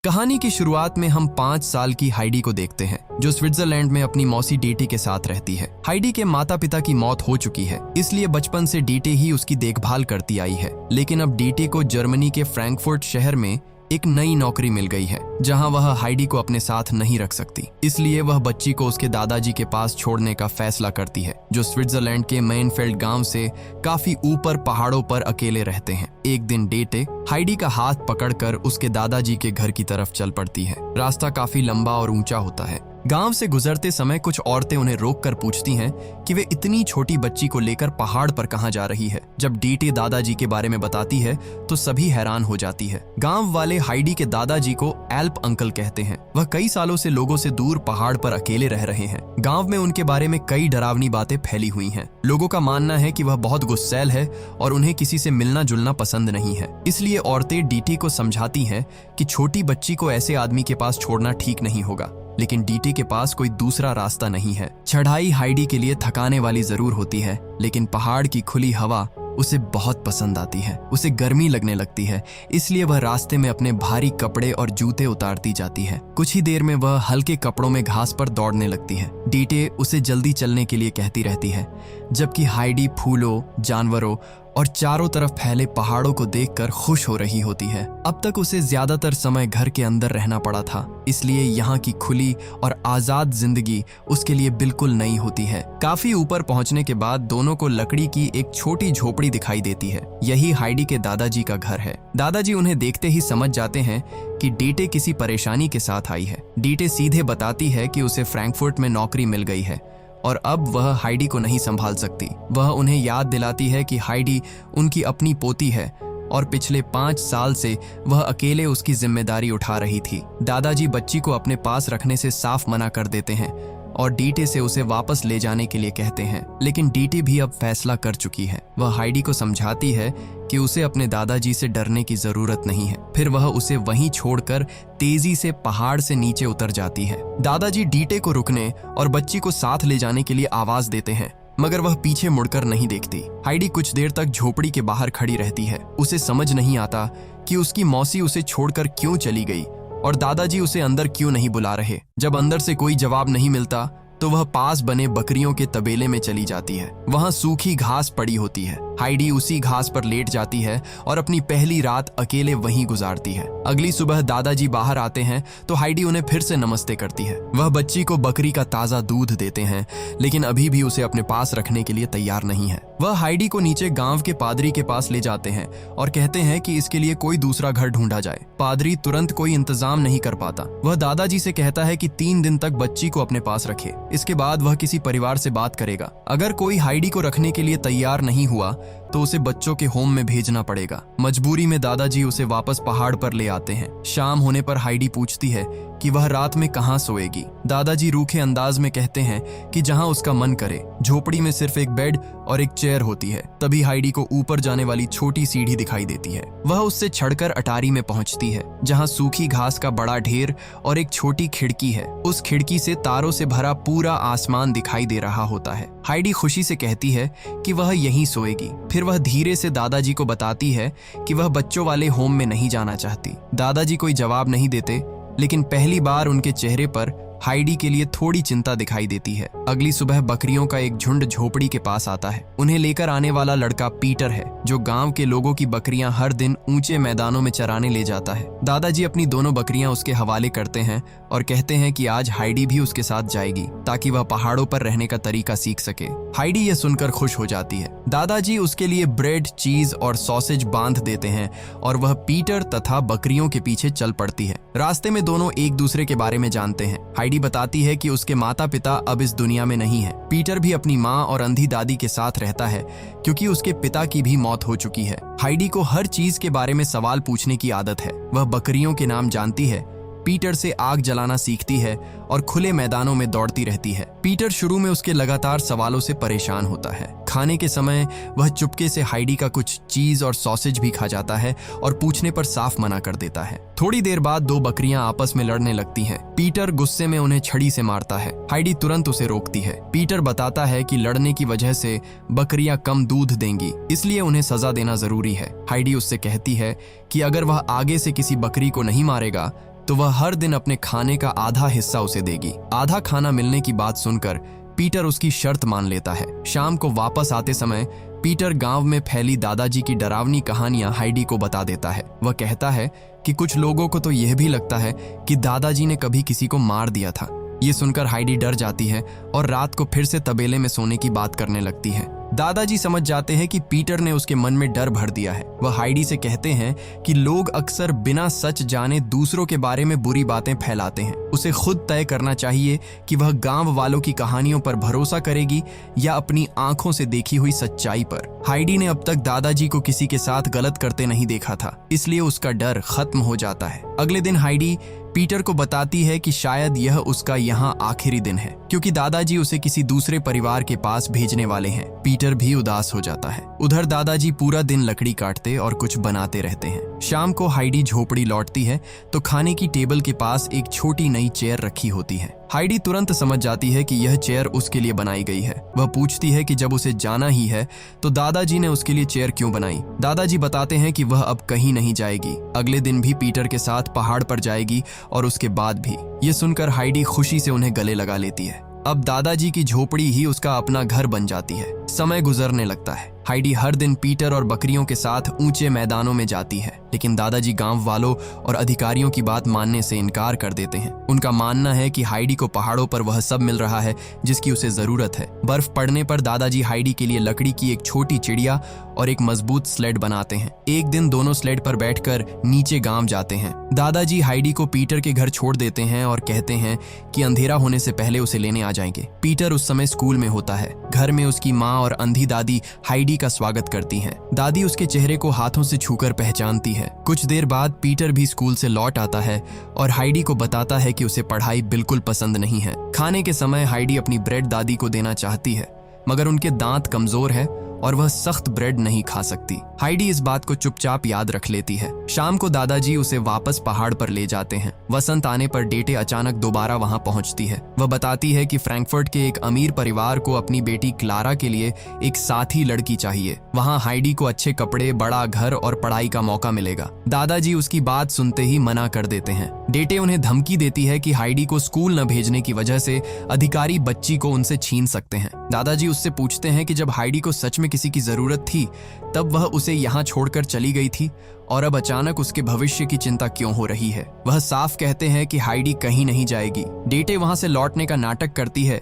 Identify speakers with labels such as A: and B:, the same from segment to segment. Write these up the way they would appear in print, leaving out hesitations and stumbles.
A: कहानी की शुरुआत में हम 5 साल की हाइडी को देखते हैं, जो स्विट्जरलैंड में अपनी मौसी डीटी के साथ रहती है। हाइडी के माता पिता की मौत हो चुकी है, इसलिए बचपन से डीटी ही उसकी देखभाल करती आई है। लेकिन अब डीटी को जर्मनी के फ्रैंकफर्ट शहर में एक नई नौकरी मिल गई है, जहां वह हाइडी को अपने साथ नहीं रख सकती। इसलिए वह बच्ची को उसके दादाजी के पास छोड़ने का फैसला करती है, जो स्विट्जरलैंड के मेनफेल्ड गांव से काफी ऊपर पहाड़ों पर अकेले रहते हैं। एक दिन डेटे हाइडी का हाथ पकड़कर उसके दादाजी के घर की तरफ चल पड़ती है। रास्ता काफी लंबा और ऊंचा होता है। गांव से गुजरते समय कुछ औरतें उन्हें रोककर पूछती हैं कि वे इतनी छोटी बच्ची को लेकर पहाड़ पर कहां जा रही है। जब डीटे दादाजी के बारे में बताती है तो सभी हैरान हो जाती है। गांव वाले हाइडी के दादाजी को एल्प अंकल कहते हैं। वह कई सालों से लोगों से दूर पहाड़ पर अकेले रह रहे हैं। गांव में उनके बारे में कई डरावनी बातें फैली हुई हैं। लोगों का मानना है कि वह बहुत गुस्सैल है और उन्हें किसी से मिलना जुलना पसंद नहीं है। इसलिए औरतें डीटी को समझाती हैं कि छोटी बच्ची को ऐसे आदमी के पास छोड़ना ठीक नहीं होगा। लेकिन डीटी के पास कोई दूसरा रास्ता नहीं है। चढ़ाई हाइडी के लिए थकाने वाली जरूर होती है, लेकिन पहाड़ की खुली हवा उसे बहुत पसंद आती है। उसे गर्मी लगने लगती है, इसलिए वह रास्ते में अपने भारी कपड़े और जूते उतारती जाती है। कुछ ही देर में वह हल्के कपड़ों में घास पर दौड़ने लगती है। डीटे उसे जल्दी चलने के लिए कहती रहती है, जबकि हाइडी फूलों, जानवरों और चारों तरफ फैले पहाड़ों को देखकर खुश हो रही होती है। अब तक उसे ज्यादातर समय घर के अंदर रहना पड़ा था, इसलिए यहाँ की खुली और आजाद जिंदगी उसके लिए बिल्कुल नई होती है। काफी ऊपर पहुंचने के बाद दोनों को लकड़ी की एक छोटी झोपड़ी दिखाई देती है। यही हाइडी के दादाजी का घर है। दादाजी उन्हें देखते ही समझ जाते हैं कि डीटे किसी परेशानी के साथ आई है। डीटे सीधे बताती है कि उसे फ्रैंकफर्ट में नौकरी मिल गई है और अब वह हाइडी को नहीं संभाल सकती। वह उन्हें याद दिलाती है कि हाइडी उनकी अपनी पोती है और पिछले 5 साल से वह अकेले उसकी जिम्मेदारी उठा रही थी। दादाजी बच्ची को अपने पास रखने से साफ मना कर देते हैं और डीटे से उसे वापस ले जाने के लिए कहते हैं। लेकिन डीटे भी अब फैसला कर चुकी है। वह हाइडी को समझाती है कि उसे अपने दादाजी से डरने की जरूरत नहीं है। फिर वह उसे वहीं छोड़कर तेजी से पहाड़ से नीचे उतर जाती है। दादाजी डीटे को रुकने और बच्ची को साथ ले जाने के लिए आवाज देते हैं, मगर वह पीछे मुड़कर नहीं देखती। हाइडी कुछ देर तक झोपड़ी के बाहर खड़ी रहती है। उसे समझ नहीं आता कि उसकी मौसी उसे छोड़कर क्यों चली गई और दादाजी उसे अंदर क्यों नहीं बुला रहे। जब अंदर से कोई जवाब नहीं मिलता तो वह पास बने बकरियों के तबेले में चली जाती है। वहां सूखी घास पड़ी होती है। हाइडी उसी घास पर लेट जाती है और अपनी पहली रात अकेले वहीं गुजारती है। अगली सुबह दादाजी बाहर आते हैं तो हाइडी उन्हें फिर से नमस्ते करती है। वह बच्ची को बकरी का ताजा दूध देते हैं, लेकिन अभी भी उसे अपने पास रखने के लिए तैयार नहीं है। वह हाइडी को नीचे गांव के पादरी के पास ले जाते हैं और कहते हैं कि इसके लिए कोई दूसरा घर ढूंढा जाए। पादरी तुरंत कोई इंतजाम नहीं कर पाता। वह दादाजी से कहता है कि 3 दिन तक बच्ची को अपने पास रखे, इसके बाद वह किसी परिवार से बात करेगा। अगर कोई हाइडी को रखने के लिए तैयार नहीं हुआ तो उसे बच्चों के होम में भेजना पड़ेगा। मजबूरी में दादाजी उसे वापस पहाड़ पर ले आते हैं। शाम होने पर हाइडी पूछती है कि वह रात में कहां सोएगी। दादाजी रूखे अंदाज में कहते हैं कि जहां उसका मन करे। झोपड़ी में सिर्फ एक बेड और एक चेयर होती है। तभी हाइडी को ऊपर जाने वाली छोटी सीढ़ी दिखाई देती है। वह उससे चढ़कर अटारी में पहुंचती है, जहां सूखी घास का बड़ा ढेर और एक छोटी खिड़की है। उस खिड़की से तारों से भरा पूरा आसमान दिखाई दे रहा होता है। हाइडी खुशी से कहती है कि वह यहीं सोएगी। फिर वह धीरे से दादाजी को बताती है कि वह बच्चों वाले होम में नहीं जाना चाहती। दादाजी कोई जवाब नहीं देते, लेकिन पहली बार उनके चेहरे पर हाइडी के लिए थोड़ी चिंता दिखाई देती है। अगली सुबह बकरियों का एक झुंड झोपड़ी के पास आता है। उन्हें लेकर आने वाला लड़का पीटर है, जो गांव के लोगों की बकरियां हर दिन ऊंचे मैदानों में चराने ले जाता है। दादाजी अपनी दोनों बकरियां उसके हवाले करते हैं और कहते हैं कि आज हाइडी भी उसके साथ जाएगी, ताकि वह पहाड़ों पर रहने का तरीका सीख सके। हाइडी यह सुनकर खुश हो जाती है। दादाजी उसके लिए ब्रेड, चीज और सॉसेज बांध देते हैं और वह पीटर तथा बकरियों के पीछे चल पड़ती है। रास्ते में दोनों एक दूसरे के बारे में जानते हैं। हाइडी बताती है कि उसके माता पिता अब इस दुनिया में नहीं है। पीटर भी अपनी माँ और अंधी दादी के साथ रहता है, क्योंकि उसके पिता की भी मौत हो चुकी है। हाइडी को हर चीज के बारे में सवाल पूछने की आदत है। वह बकरियों के नाम जानती है, पीटर से आग जलाना सीखती है और खुले मैदानों में दौड़ती रहती है। पीटर शुरू में उसके लगातार सवालों से परेशान होता है। खाने के समय वह चुपके से हाइडी का कुछ चीज और सॉसेज भी खा जाता है और पूछने पर साफ मना कर देता है। थोड़ी देर बाद 2 बकरियां आपस में लड़ने लगती हैं। पीटर गुस्से में उन्हें छड़ी से मारता है। हाइडी तुरंत उसे रोकती है। पीटर बताता है कि लड़ने की वजह से बकरियां कम दूध देंगी, इसलिए उन्हें सजा देना जरूरी है। हाइडी उससे कहती है कि अगर वह आगे से किसी बकरी को नहीं मारेगा तो वह हर दिन अपने खाने का आधा हिस्सा उसे देगी। आधा खाना मिलने की बात सुनकर पीटर उसकी शर्त मान लेता है। शाम को वापस आते समय पीटर गांव में फैली दादाजी की डरावनी कहानियां हाइडी को बता देता है। वह कहता है कि कुछ लोगों को तो यह भी लगता है कि दादाजी ने कभी किसी को मार दिया था। ये सुनकर हाइडी डर जाती है और रात को फिर से तबेले में सोने की बात करने लगती है। दादाजी समझ जाते हैं कि पीटर ने उसके मन में डर भर दिया है। वह हाइडी से कहते हैं कि लोग अक्सर बिना सच जाने दूसरों के बारे में बुरी बातें फैलाते हैं। उसे खुद तय करना चाहिए कि वह गांव वालों की कहानियों पर भरोसा करेगी या अपनी आंखों से देखी हुई सच्चाई पर। हाइडी ने अब तक दादाजी को किसी के साथ गलत करते नहीं देखा था, इसलिए उसका डर खत्म हो जाता है। अगले दिन हाइडी पीटर को बताती है कि शायद यह उसका यहाँ आखिरी दिन है, क्योंकि दादाजी उसे किसी दूसरे परिवार के पास भेजने वाले हैं। पीटर भी उदास हो जाता है। उधर दादाजी पूरा दिन लकड़ी काटते और कुछ बनाते रहते हैं। शाम को हाइडी झोपड़ी लौटती है तो खाने की टेबल के पास एक छोटी नई चेयर रखी होती है। हाइडी तुरंत समझ जाती है कि यह चेयर उसके लिए बनाई गई है। वह पूछती है कि जब उसे जाना ही है तो दादाजी ने उसके लिए चेयर क्यों बनाई। दादाजी बताते हैं कि वह अब कहीं नहीं जाएगी। अगले दिन भी पीटर के साथ पहाड़ पर जाएगी और उसके बाद भी। ये सुनकर हाइडी खुशी से उन्हें गले लगा लेती है। अब दादाजी की झोपड़ी ही उसका अपना घर बन जाती है। समय गुजरने लगता है। हाइडी हर दिन पीटर और बकरियों के साथ ऊंचे मैदानों में जाती है, लेकिन दादाजी गांव वालों और अधिकारियों की बात मानने से इनकार कर देते हैं। उनका मानना है कि हाइडी को पहाड़ों पर वह सब मिल रहा है जिसकी उसे जरूरत है। बर्फ पड़ने पर दादाजी हाइडी के लिए लकड़ी की एक छोटी चिड़िया और एक मजबूत स्लेड बनाते हैं। एक दिन दोनों स्लेड पर बैठकर नीचे गांव जाते हैं। दादाजी हाइडी को पीटर के घर छोड़ देते हैं और कहते हैं कि अंधेरा होने से पहले उसे लेने आ जाएंगे। पीटर उस समय स्कूल में होता है। घर में उसकी माँ और अंधी दादी हाइडी का स्वागत करती हैं। दादी उसके चेहरे को हाथों से छूकर पहचानती है। कुछ देर बाद पीटर भी स्कूल से लौट आता है और हाइडी को बताता है कि उसे पढ़ाई बिल्कुल पसंद नहीं है। खाने के समय हाइडी अपनी ब्रेड दादी को देना चाहती है, मगर उनके दांत कमजोर है और वह सख्त ब्रेड नहीं खा सकती। हाइडी इस बात को चुपचाप याद रख लेती है। शाम को दादाजी उसे वापस पहाड़ पर ले जाते हैं। वसंत आने पर डेटे अचानक दोबारा वहां पहुंचती है। वह बताती है कि फ्रैंकफर्ट के एक अमीर परिवार को अपनी बेटी क्लारा के लिए एक साथी लड़की चाहिए। वहां हाइडी को अच्छे कपड़े, बड़ा घर और पढ़ाई का मौका मिलेगा। दादाजी उसकी बात सुनते ही मना कर देते हैं। डेटे उन्हें धमकी देती है कि हाइडी को स्कूल न भेजने की वजह से अधिकारी बच्ची को उनसे छीन सकते हैं। दादाजी उससे पूछते हैं कि जब हाइडी को सच में किसी की जरूरत थी तब वह उसे यहाँ छोड़कर चली गई थी और अब अचानक उसके भविष्य की चिंता क्यों हो रही है। वह साफ कहते हैं कि हाइडी कहीं नहीं जाएगी। डेटे वहां से लौटने का नाटक करती है,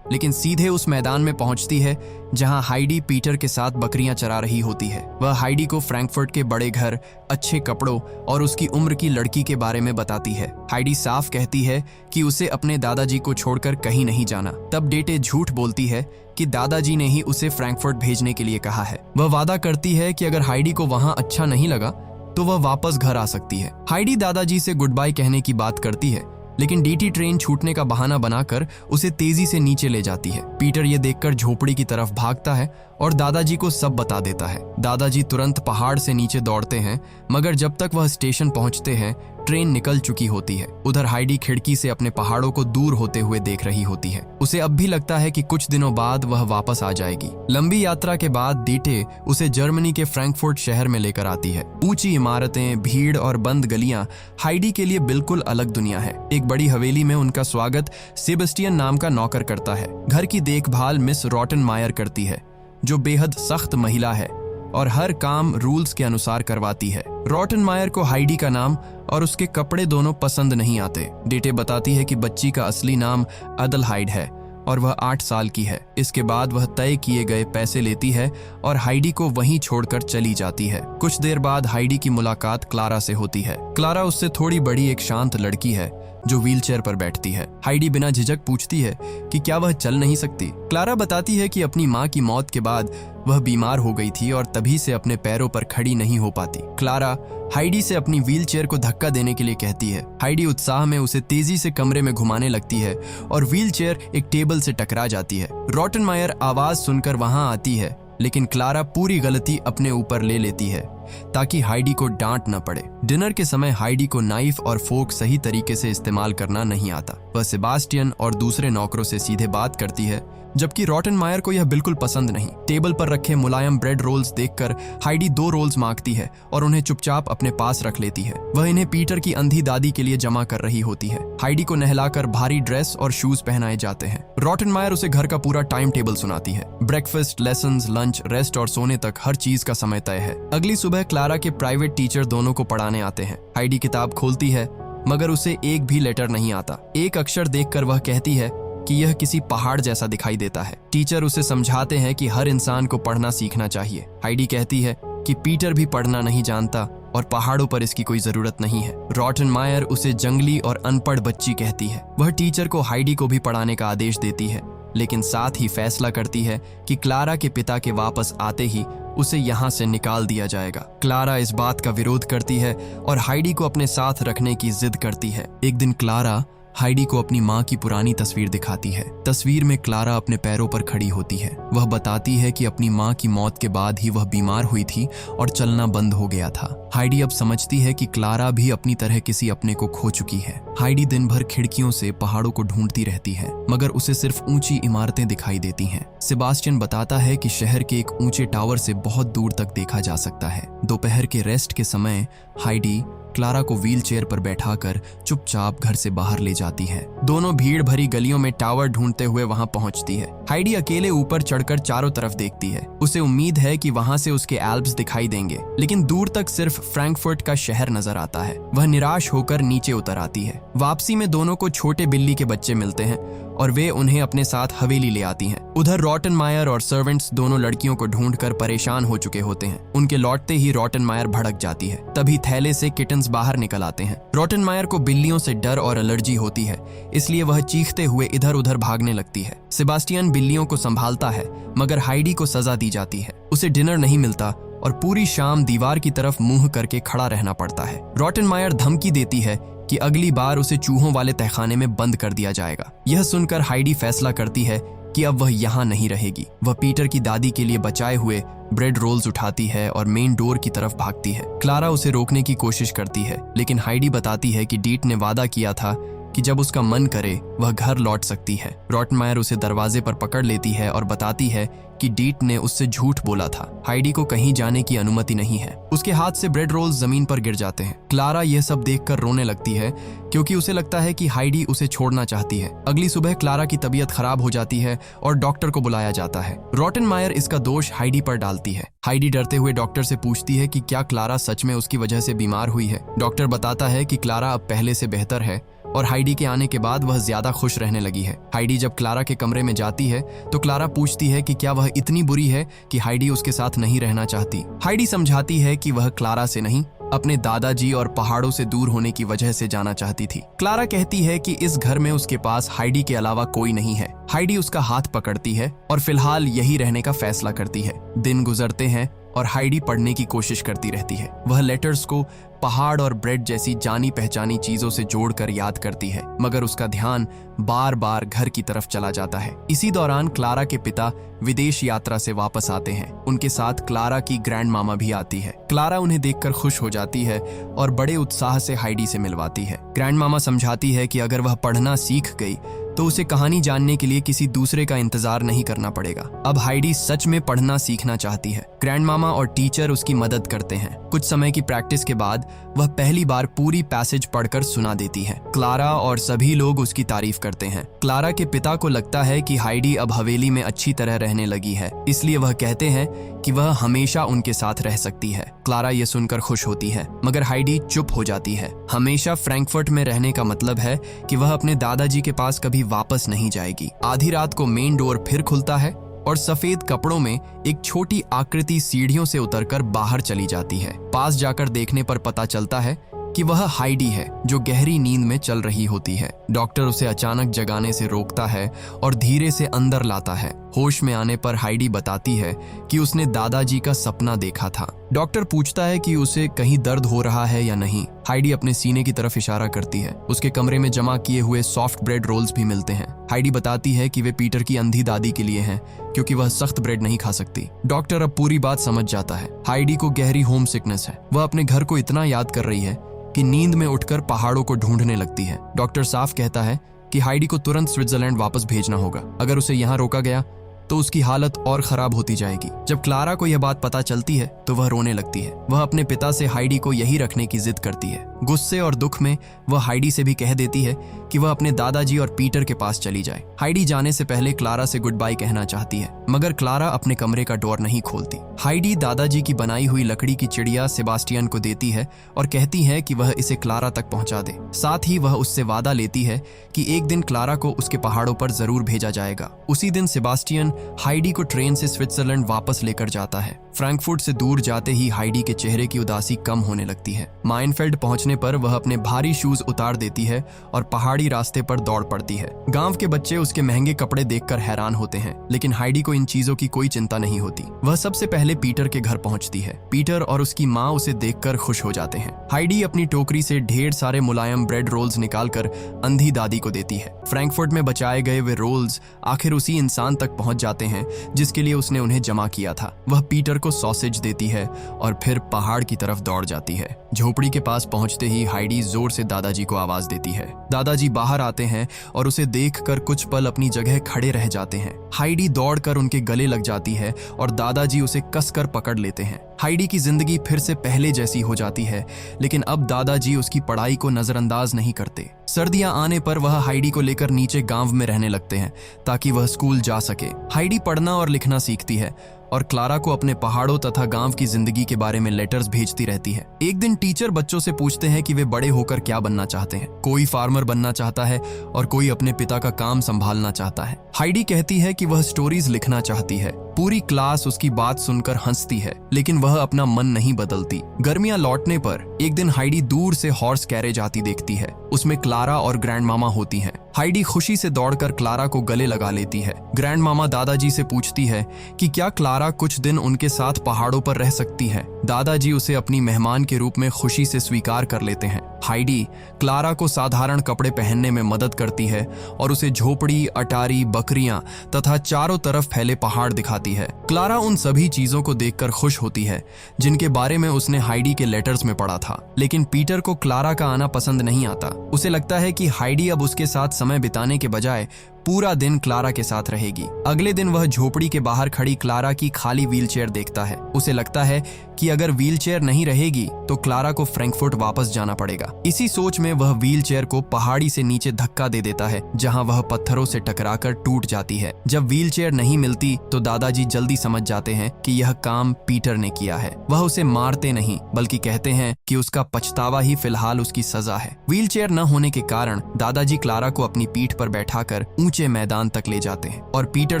A: लेकिन सीधे उस मैदान में पहुंचती है जहां हाइडी पीटर के साथ बकरियां चरा रही होती है। वह हाइडी को फ्रैंकफर्ट के बड़े घर, अच्छे कपड़ों और उसकी उम्र की लड़की के बारे में बताती है। हाइडी साफ कहती है कि उसे अपने दादाजी को छोड़कर कहीं नहीं जाना। तब डेटे झूठ बोलती है कि दादाजी ने ही उसे फ्रैंकफर्ट भेजने के लिए कहा है। वह वादा करती है कि अगर हाइडी को वहां अच्छा नहीं लगा तो वह वापस घर आ सकती है। हाइडी दादाजी से गुड बाय कहने की बात करती है, लेकिन डीटी ट्रेन छूटने का बहाना बनाकर उसे तेजी से नीचे ले जाती है। पीटर ये देखकर झोपड़ी की तरफ भागता है और दादाजी को सब बता देता है। दादाजी तुरंत पहाड़ से नीचे दौड़ते हैं, मगर जब तक वह स्टेशन पहुंचते हैं ट्रेन निकल चुकी होती है। उधर हाइडी खिड़की से अपने पहाड़ों को दूर होते हुए देख रही होती है। उसे अब भी लगता है कि कुछ दिनों बाद वह वापस आ जाएगी। लंबी यात्रा के बाद डीटे उसे जर्मनी के फ्रैंकफर्ट शहर में लेकर आती है। ऊंची इमारतें, भीड़ और बंद गलियां हाइडी के लिए बिल्कुल अलग दुनिया है। एक बड़ी हवेली में उनका स्वागत सेबेस्टियन नाम का नौकर करता है। घर की देखभाल मिस रॉटनमायर करती है, जो बेहद सख्त महिला है और हर काम रूल्स के अनुसार करवाती है। रॉटनमायर को हाइडी का नाम और उसके कपड़े दोनों पसंद नहीं आते। डेटे बताती है कि बच्ची का असली नाम अदलहाइड है और वह 8 साल की है। इसके बाद वह तय किए गए पैसे लेती है और हाइडी को वहीं छोड़कर चली जाती है। कुछ देर बाद हाइडी की मुलाकात क्लारा से होती है। क्लारा उससे थोड़ी बड़ी एक शांत लड़की है जो व्हीलचेयर पर बैठती है। हाइडी बिना झिझक पूछती है कि क्या वह चल नहीं सकती। क्लारा बताती है कि अपनी माँ की मौत के बाद वह बीमार हो गई थी और तभी से अपने पैरों पर खड़ी नहीं हो पाती। क्लारा हाइडी से अपनी व्हीलचेयर को धक्का देने के लिए कहती है। हाइडी उत्साह में उसे तेजी से कमरे में घुमाने लगती है और व्हीलचेयर एक टेबल से टकरा जाती है। रॉटनमायर आवाज सुनकर वहां आती है, लेकिन क्लारा पूरी गलती अपने ऊपर ले लेती है। ताकि हाइडी को डांट न पड़े। डिनर के समय हाइडी को नाइफ और फोर्क सही तरीके से इस्तेमाल करना नहीं आता। वह सेबास्टियन और दूसरे नौकरों से सीधे बात करती है, जबकि रॉटनमायर को यह बिल्कुल पसंद नहीं। टेबल पर रखे मुलायम ब्रेड रोल्स देखकर हाइडी 2 रोल्स मांगती है और उन्हें चुपचाप अपने पास रख लेती है। वह इन्हें पीटर की अंधी दादी के लिए जमा कर रही होती है। हाइडी को नहलाकर भारी ड्रेस और शूज पहनाए जाते हैं। रॉटनमायर उसे घर का पूरा टाइम टेबल सुनाती है। ब्रेकफास्ट, लेसन्स, लंच, रेस्ट और सोने तक हर चीज का समय तय है। अगली सुबह क्लारा के प्राइवेट टीचर दोनों को पढ़ाने आते हैं। हाइडी किताब खोलती है, मगर उसे एक भी लेटर नहीं आता। एक अक्षर देखकर वह कहती है कि यह किसी पहाड़ जैसा दिखाई देता है। टीचर उसे समझाते हैं कि हर इंसान को पढ़ना सीखना चाहिए। हाइडी कहती है कि पीटर भी पढ़ना नहीं जानता और पहाड़ों पर इसकी कोई जरूरत नहीं है। रॉटनमायर उसे जंगली और अनपढ़ बच्ची कहती है। वह टीचर को हाइडी को भी पढ़ाने का आदेश देती है, लेकिन साथ ही फैसला करती है कि क्लारा के पिता के वापस आते ही उसे यहाँ से निकाल दिया जाएगा। क्लारा इस बात का विरोध करती है और हाइडी को अपने साथ रखने की जिद करती है। एक दिन क्लारा हाइडी को अपनी माँ की पुरानी तस्वीर दिखाती है। तस्वीर में क्लारा अपने पैरों पर खड़ी होती है। वह बताती है कि अपनी माँ की मौत के बाद ही वह बीमार हुई थी और चलना बंद हो गया था। हाइडी अब समझती है कि क्लारा भी अपनी तरह किसी अपने को खो चुकी है। हाइडी दिन भर खिड़कियों से पहाड़ों को ढूंढती रहती है, मगर उसे सिर्फ ऊंची इमारतें दिखाई देती हैं। सेबास्टियन बताता है कि शहर के एक ऊंचे टावर से बहुत दूर तक देखा जा सकता है। दोपहर के रेस्ट के समय हाइडी क्लारा को व्हीलचेयर पर बैठाकर चुपचाप घर से बाहर ले जाती है। दोनों भीड़ भरी गलियों में टावर ढूंढते हुए वहां पहुंचती है। हाइडी अकेले ऊपर चढ़कर चारों तरफ देखती है। उसे उम्मीद है कि वहां से उसके एल्प्स दिखाई देंगे, लेकिन दूर तक सिर्फ फ्रैंकफर्ट का शहर नजर आता है। वह निराश होकर नीचे उतर आती है। वापसी में दोनों को छोटे बिल्ली के बच्चे मिलते हैं और वे उन्हें अपने साथ हवेली ले आती हैं। उधर रॉटनमायर और सर्वेंट्स दोनों लड़कियों को ढूंढकर परेशान हो चुके होते हैं। उनके लौटते ही रॉटनमायर भड़क जाती है। तभी थैले से किटन्स बाहर निकल आते हैं। रॉटनमायर को बिल्लियों से डर और एलर्जी होती है, इसलिए वह चीखते हुए इधर उधर भागने लगती है। सेबास्टियन बिल्लियों को संभालता है, मगर हाइडी को सजा दी जाती है। उसे डिनर नहीं मिलता और पूरी शाम दीवार की तरफ मुंह करके खड़ा रहना पड़ता है। रॉटनमायर धमकी देती है कि अगली बार उसे चूहों वाले तहखाने में बंद कर दिया जाएगा। यह सुनकर हाइडी फैसला करती है कि अब वह यहाँ नहीं रहेगी। वह पीटर की दादी के लिए बचाए हुए ब्रेड रोल्स उठाती है और मेन डोर की तरफ भागती है। क्लारा उसे रोकने की कोशिश करती है, लेकिन हाइडी बताती है कि डीट ने वादा किया था कि जब उसका मन करे वह घर लौट सकती है। रॉटनमायर उसे दरवाजे पर पकड़ लेती है और बताती है कि डीट ने उससे झूठ बोला था। हाइडी को कहीं जाने की अनुमति नहीं है। उसके हाथ से ब्रेड रोल्स जमीन पर गिर जाते हैं। क्लारा यह सब देखकर रोने लगती है, क्योंकि उसे लगता है कि हाइडी उसे छोड़ना चाहती है। अगली सुबह क्लारा की तबीयत खराब हो जाती है और डॉक्टर को बुलाया जाता है। रॉटनमायर इसका दोष हाइडी पर डालती है। हाइडी डरते हुए डॉक्टर से पूछती है कि क्या क्लारा सच में उसकी वजह से बीमार हुई है। डॉक्टर बताता है कि क्लारा अब पहले से बेहतर है और हाइडी के आने के बाद वह ज्यादा खुश रहने लगी है। हाइडी जब क्लारा के कमरे में जाती है तो क्लारा पूछती है कि क्या वह इतनी बुरी है कि हाइडी उसके साथ नहीं रहना चाहती। हाइडी समझाती है कि वह क्लारा से नहीं, अपने दादाजी और पहाड़ों से दूर होने की वजह से जाना चाहती थी। क्लारा कहती है कि इस घर में उसके पास हाइडी के अलावा कोई नहीं है। हाइडी उसका हाथ पकड़ती है और फिलहाल यही रहने का फैसला करती है। दिन गुजरते हैं और हाइडी पढ़ने की कोशिश करती रहती है। वह लेटर्स को पहाड़ और ब्रेड जैसी जानी पहचानी चीजों से जोड़कर याद करती है, मगर उसका ध्यान बार बार घर की तरफ चला जाता है। इसी दौरान क्लारा के पिता विदेश यात्रा से वापस आते हैं। उनके साथ क्लारा की ग्रैंड मामा भी आती है। क्लारा उन्हें देखकर खुश हो जाती है और बड़े उत्साह से हाइडी से मिलवाती है। ग्रैंड मामा समझाती है कि अगर वह पढ़ना सीख गई तो उसे कहानी जानने के लिए किसी दूसरे का इंतजार नहीं करना पड़ेगा। अब हाइडी सच में पढ़ना सीखना चाहती है। ग्रैंड मामा और टीचर उसकी मदद करते हैं। कुछ समय की प्रैक्टिस के बाद वह पहली बार पूरी पैसेज पढ़कर सुना देती है। क्लारा और सभी लोग उसकी तारीफ करते हैं। क्लारा के पिता को लगता है कि हाइडी अब हवेली में अच्छी तरह रहने लगी है, इसलिए वह कहते हैं कि वह हमेशा उनके साथ रह सकती है। क्लारा ये सुनकर खुश होती है, मगर हाइडी चुप हो जाती है। हमेशा फ्रैंकफर्ट में रहने का मतलब है कि वह अपने दादाजी के पास कभी वापस नहीं जाएगी। आधी रात को मेन डोर फिर खुलता है और सफेद कपड़ों में एक छोटी आकृति सीढ़ियों से उतरकर बाहर चली जाती है। पास जाकर देखने पर पता चलता है कि वह हाइडी है, जो गहरी नींद में चल रही होती है। डॉक्टर उसे अचानक जगाने से रोकता है और धीरे से अंदर लाता है। होश में आने पर हाइडी बताती है कि उसने दादाजी का सपना देखा था। डॉक्टर पूछता है कि उसे कहीं दर्द हो रहा है या नहीं। हाइडी अपने सीने की तरफ इशारा करती है। उसके कमरे में जमा किए हुए सॉफ्ट ब्रेड रोल्स भी मिलते हैं। हाइडी बताती है कि वे पीटर की अंधी दादी के लिए हैं क्योंकि वह सख्त ब्रेड नहीं खा सकती। डॉक्टर अब पूरी बात समझ जाता है। हाइडी को गहरी होम सिकनेस है। वह अपने घर को इतना याद कर रही है कि नींद में उठकर पहाड़ों को ढूंढने लगती है। डॉक्टर साफ कहता है कि हाइडी को तुरंत स्विट्जरलैंड वापस भेजना होगा। अगर उसे यहाँ रोका गया तो उसकी हालत और खराब होती जाएगी। जब क्लारा को यह बात पता चलती है तो वह रोने लगती है। वह अपने पिता से हाइडी को यही रखने की जिद करती है। गुस्से और दुख में वह हाइडी से भी कह देती है कि वह अपने दादाजी और पीटर के पास चली जाए। हाइडी जाने से पहले क्लारा से गुड बाय कहना चाहती है, मगर क्लारा अपने कमरे का डोर नहीं खोलती। हाइडी दादाजी की बनाई हुई लकड़ी की चिड़िया सेबास्टियन को देती है और कहती है कि वह इसे क्लारा तक पहुंचा दे। साथ ही वह उससे वादा लेती है कि एक दिन क्लारा को उसके पहाड़ों पर जरूर भेजा जाएगा। उसी दिन सेबास्टियन हाइडी को ट्रेन से स्विट्जरलैंड वापस लेकर जाता है। फ्रैंकफर्ट से दूर जाते ही हाइडी के चेहरे की उदासी कम होने लगती है। माइनफेल्ड पहुंचने पर वह अपने भारी शूज उतार देती है और पहाड़ी रास्ते पर दौड़ पड़ती है। गांव के बच्चे उसके महंगे कपड़े देखकर हैरान होते हैं, लेकिन हाइडी को इन चीजों की कोई चिंता नहीं होती। वह सबसे पहले पीटर के घर पहुंचती है। पीटर और उसकी माँ उसे देखकर खुश हो जाते हैं। हाइडी अपनी टोकरी से ढेर सारे मुलायम ब्रेड रोल्स निकालकर अंधी दादी को देती है। फ्रैंकफर्ट में बचाए गए वे रोल्स आखिर उसी इंसान तक पहुंच जाते हैं जिसके लिए उसने उन्हें जमा किया था। वह पीटर को सॉसेज देती है और फिर पहाड़ की तरफ दौड़ जाती है। झोपड़ी के पास पहुंचते ही हाइडी जोर से दादाजी को आवाज देती है। दादाजी बाहर आते हैं और उसे देखकर कुछ पल अपनी जगह खड़े रह जाते हैं। हाइडी दौड़कर उनके गले लग जाती है और दादाजी उसे कसकर पकड़ लेते हैं। हाइडी की जिंदगी फिर से पहले जैसी हो जाती है, लेकिन अब दादाजी उसकी पढ़ाई को नजरअंदाज नहीं करते। सर्दियां आने पर वह हाइडी को लेकर नीचे गांव में रहने लगते हैं ताकि वह स्कूल जा सके। हाइडी पढ़ना और लिखना सीखती है और क्लारा को अपने पहाड़ों तथा गांव की जिंदगी के बारे में लेटर्स भेजती रहती है। एक दिन टीचर बच्चों से पूछते हैं कि वे बड़े होकर क्या बनना चाहते हैं। कोई फार्मर बनना चाहता है और कोई अपने पिता का काम संभालना चाहता है। हाइडी कहती है कि वह स्टोरीज लिखना चाहती है। पूरी क्लास उसकी बात सुनकर हंसती है, लेकिन वह अपना मन नहीं बदलती। गर्मियां लौटने पर एक दिन हाइडी दूर से हॉर्स कैरेज आती देखती है। उसमें क्लारा और ग्रैंड मामा होती हैं। हाइडी खुशी से दौड़कर क्लारा को गले लगा लेती है। ग्रैंड मामा दादाजी से पूछती है कि क्या क्लारा कुछ दिन उनके साथ पहाड़ों पर रह सकती है। दादाजी उसे अपनी मेहमान के रूप में खुशी से स्वीकार कर लेते हैं। हाइडी क्लारा को साधारण कपड़े पहनने में मदद करती है और उसे झोपड़ी, अटारी, बकरियां तथा चारों तरफ फैले पहाड़ दिखाती है। क्लारा उन सभी चीजों को देखकर खुश होती है जिनके बारे में उसने हाइडी के लेटर्स में पढ़ा था। लेकिन पीटर को क्लारा का आना पसंद नहीं आता। उसे लगता है कि हाइडी अब उसके साथ समय बिताने के बजाय पूरा दिन क्लारा के साथ रहेगी। अगले दिन वह झोपड़ी के बाहर खड़ी क्लारा की खाली व्हीलचेयर देखता है। उसे लगता है कि अगर व्हीलचेयर नहीं रहेगी तो क्लारा को फ्रैंकफर्ट वापस जाना पड़ेगा। इसी सोच में वह व्हीलचेयर को पहाड़ी से नीचे धक्का दे देता है, जहां वह पत्थरों से टकराकर टूट जाती है। जब व्हीलचेयर नहीं मिलती तो दादाजी जल्दी समझ जाते हैं कि यह काम पीटर ने किया है। वह उसे मारते नहीं बल्कि कहते हैं कि उसका पछतावा ही फिलहाल उसकी सजा है। व्हीलचेयर न होने के कारण दादाजी क्लारा को अपनी पीठ पर बैठाकर ऊंचे मैदान तक ले जाते हैं और पीटर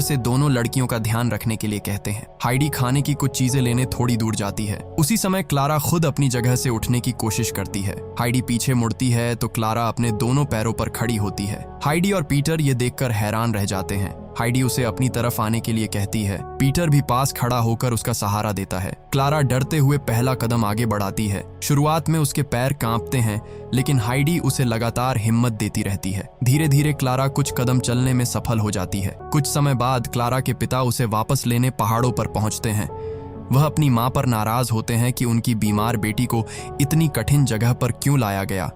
A: से दोनों लड़कियों का ध्यान रखने के लिए कहते हैं। हाइडी खाने की कुछ चीजें लेने थोड़ी दूर जाती है। उसी समय क्लारा खुद अपनी जगह से उठने की कोशिश करती है। हाइडी पीछे मुड़ती है तो क्लारा अपने दोनों पैरों पर खड़ी होती है। हाइडी और पीटर ये देखकर हैरान रह जाते हैं। हाइडी उसे अपनी तरफ आने के लिए कहती है। पीटर भी पास खड़ा होकर उसका सहारा देता है। क्लारा डरते हुए पहला कदम आगे बढ़ाती है। शुरुआत में उसके पैर कांपते हैं, लेकिन हाइडी उसे लगातार हिम्मत देती रहती है। धीरे धीरे क्लारा कुछ कदम चलने में सफल हो जाती है। कुछ समय बाद क्लारा के पिता उसे वापस लेने पहाड़ों पर पहुंचते हैं। वह अपनी मां पर नाराज होते हैं कि उनकी बीमार बेटी को इतनी कठिन जगह पर क्यों लाया गया।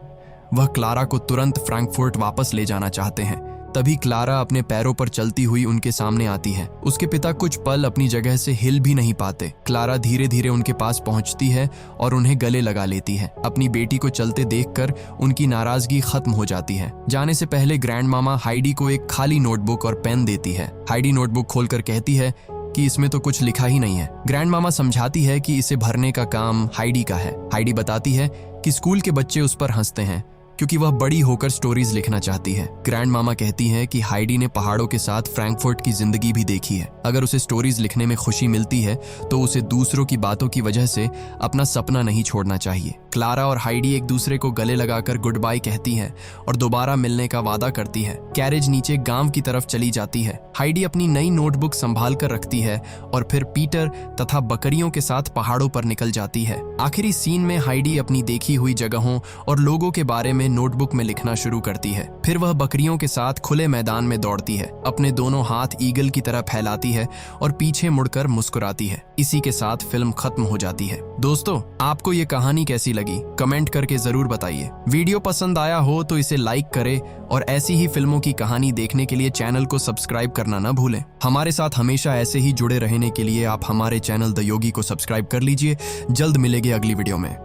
A: वह क्लारा को तुरंत फ्रैंकफर्ट वापस ले जाना चाहते हैं। तभी क्लारा अपने पैरों पर चलती हुई उनके सामने आती है। उसके पिता कुछ पल अपनी जगह से हिल भी नहीं पाते। क्लारा धीरे धीरे उनके पास पहुंचती है और उन्हें गले लगा लेती है। अपनी बेटी को चलते देखकर उनकी नाराजगी खत्म हो जाती है। जाने से पहले ग्रैंड मामा हाइडी को एक खाली नोटबुक और पेन देती है। हाइडी नोटबुक खोलकर कहती है कि इसमें तो कुछ लिखा ही नहीं है। ग्रैंड मामा समझाती है कि इसे भरने का काम हाइडी का है। हाइडी बताती है कि स्कूल के बच्चे उस पर हंसते हैं क्योंकि वह बड़ी होकर स्टोरीज लिखना चाहती है। ग्रैंड मामा कहती है कि हाइडी ने पहाड़ों के साथ फ्रैंकफर्ट की जिंदगी भी देखी है। अगर उसे स्टोरीज लिखने में खुशी मिलती है तो उसे दूसरों की बातों की वजह से अपना सपना नहीं छोड़ना चाहिए। क्लारा और हाइडी एक दूसरे को गले लगाकर गुड बाय कहती हैं और दोबारा मिलने का वादा करती हैं। कैरेज नीचे गांव की तरफ चली जाती है। हाइडी अपनी नई नोटबुक संभाल कर रखती है और फिर पीटर तथा बकरियों के साथ पहाड़ों पर निकल जाती है। आखिरी सीन में हाइडी अपनी देखी हुई जगहों और लोगों के बारे में नोटबुक में लिखना शुरू करती है। फिर वह बकरियों के साथ खुले मैदान में दौड़ती है, अपने दोनों हाथ ईगल की तरह फैलाती है और पीछे मुड़कर मुस्कुराती है। इसी के साथ फिल्म खत्म हो जाती है। दोस्तों, आपको ये कहानी कैसी लगी कमेंट करके जरूर बताइए। वीडियो पसंद आया हो तो इसे लाइक करें और ऐसी ही फिल्मों की कहानी देखने के लिए चैनल को सब्सक्राइब करना न भूलें। हमारे साथ हमेशा ऐसे ही जुड़े रहने के लिए आप हमारे चैनल द योगी को सब्सक्राइब कर लीजिए। जल्द मिलेंगे अगली वीडियो में।